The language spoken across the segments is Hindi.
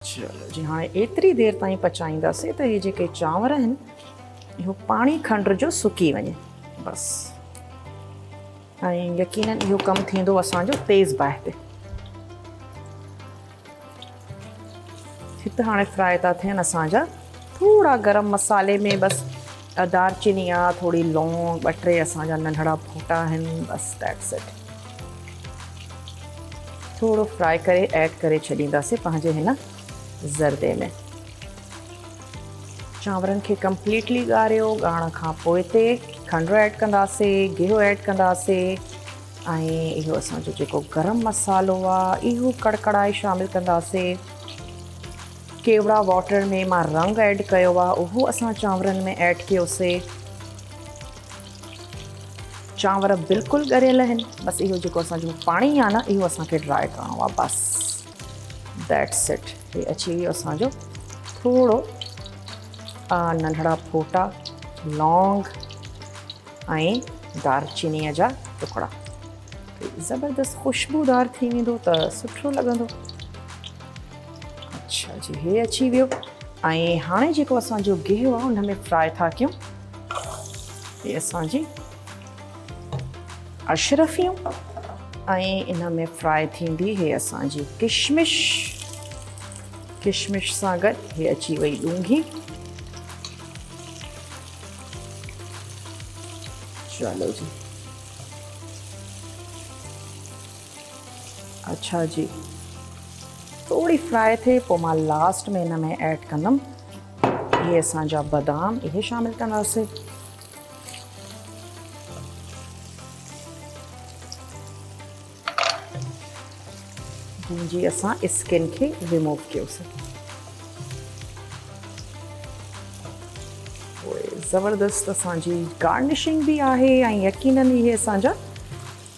चलो जी हाँ एतरी देर ताईं पचाईंदासीं त इहे जेके चांवर आहिनि इहो पाणी खंड जो सुकी वञे बसि। ऐं यकीनन इहो कमु थींदो असांजो तेज़ बाहि ते। हिते हाणे फ्राई था थियनि असांजा थोड़ा गरम मसाले में बसि दालचीनी आहे, थोड़ी लौंग, ॿ टे असांजा नंढड़ा फोटा आहिनि, बसि दैट्स इट। थोड़ो फ्राई करे ऐड करे छॾींदासीं पंहिंजे हिन ज़रदे में। चांवरनि खे कंप्लीटली ॻारियो, ॻारण खां पोइ ते खंडु ऐड कंदासीं, गिहु ऐड कंदासीं ऐं इहो असांजो जेको गरम मसालो आहे इहो कड़कड़ाए शामिलु कंदासीं। केवड़ा वाटर में मां रंग ऐड कयो आहे उहो असां चांवरनि में ऐड कयोसीं। चांवर बिल्कुलु ॻरियल आहिनि, बसि इहो जेको असांजो पाणी आहे न इहो असांखे ड्राई करिणो आहे बसि दैट्स इट। हे अची वियो असांजो थोड़ो नंढड़ा फोटा लौंग ऐं दालचीनीअ जा टुकड़ा। ज़बरदस्त ख़ुशबूदार थी वेंदो त सुठो लॻंदो। अच्छा जी हे अची वियो ऐं हाणे जेको असांजो गिहु आहे हुन में फ्राई था कयूं। हे असांजी अशरफियूं ऐं इन में फ्राई थींदी हे असांजी किशमिश। किशमिश सां गॾु हे अची वई ॾूंघी। चलो जी अच्छा जी थोड़ी फ्राई थिए पोइ मां लास्ट में इन में ऐड कंदमि इहे असांजा बादाम, इहे शामिलु कंदासीं। जंहिंजी असां स्किन खे रिमूव कयोसीं। ज़बरदस्त असांजी गार्निशिंग भी आहे ऐं यकीनन इहे असांजा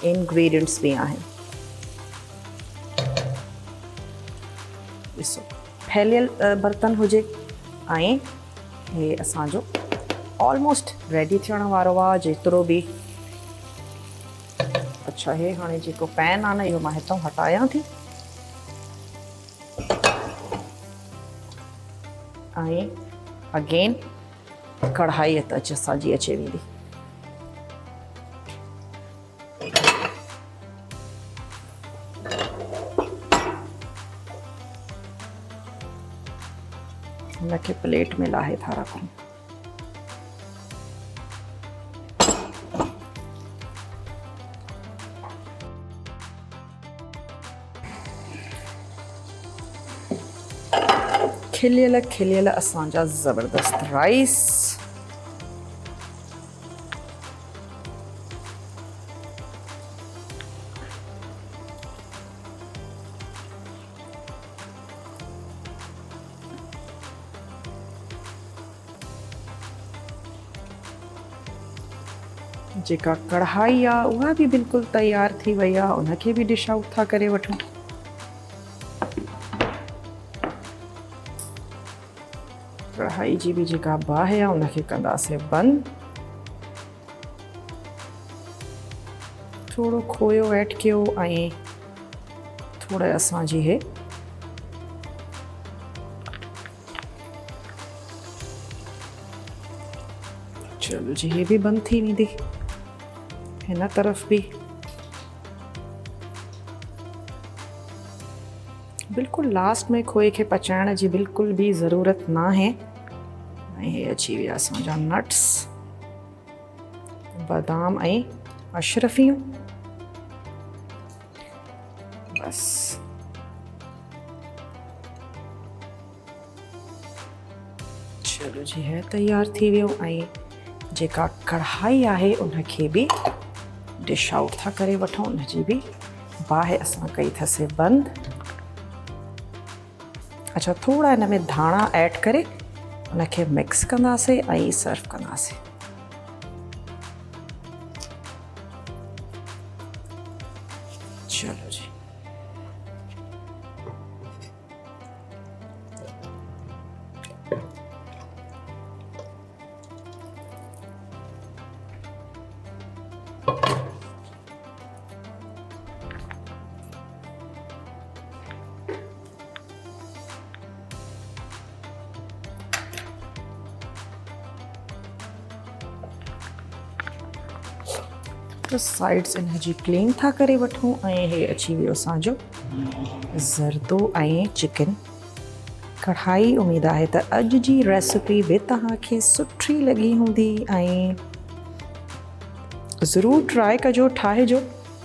इंग्रेडिएंट्स भी आहिनि। ॾिसो फैलियल बर्तन हुजे ऐं हे असांजो ऑलमोस्ट रेडी थियण वारो आहे जेतिरो बि। अच्छा हे हाणे जेको पैन आहे न इहो मां हितां हटायां थी ऐं अगेन कढ़ाई त असांजी अचे वेंदी। हुनखे प्लेट में लाहे था रखूं। खिलियल खिलियल असांजा ज़बरदस्त राइस। जेका कढ़ाई आहे उहा भी बिल्कुलु तैयार थी वई आहे, उनखे भी डिश आउट था करे वठूं। कढ़ाई जी भी जेका बाहि आहे उनखे कंदासीं बंदि। थोड़ो खोयो ऐड कयो ऐं थोड़ा असांजी हे चलो जी हे भी बंदि थी वेंदी। हिन तरफ़ भी बिल्कुलु लास्ट में खोए खे पचाइण जी बिल्कुलु भी ज़रूरत न आहे। ऐं हे अची विया असांजा नट्स, बादाम ऐं अशरफियूं। बसि चलो जी हे तैयार थी वियो ऐं जेका कढ़ाई आहे उनखे भी डिश आउट था करे वठूं। उनजी भी बाहि असां कई अथसीं बंदि। अच्छा थोड़ा हिन में धाणा ऐड करे उनखे मिक्स कंदासीं ऐं सर्व कंदासीं। चलो जी त साइड्स इन जी क्लीन था करे वठूं ऐं हे अची वियो असांजो ज़रदो ऐं चिकन कढ़ाई। उम्मीद आहे त अॼु जी रेसिपी बि तव्हांखे सुठी लॻी हूंदी ऐं ज़रूरु ट्राई कजो, ठाहिजो।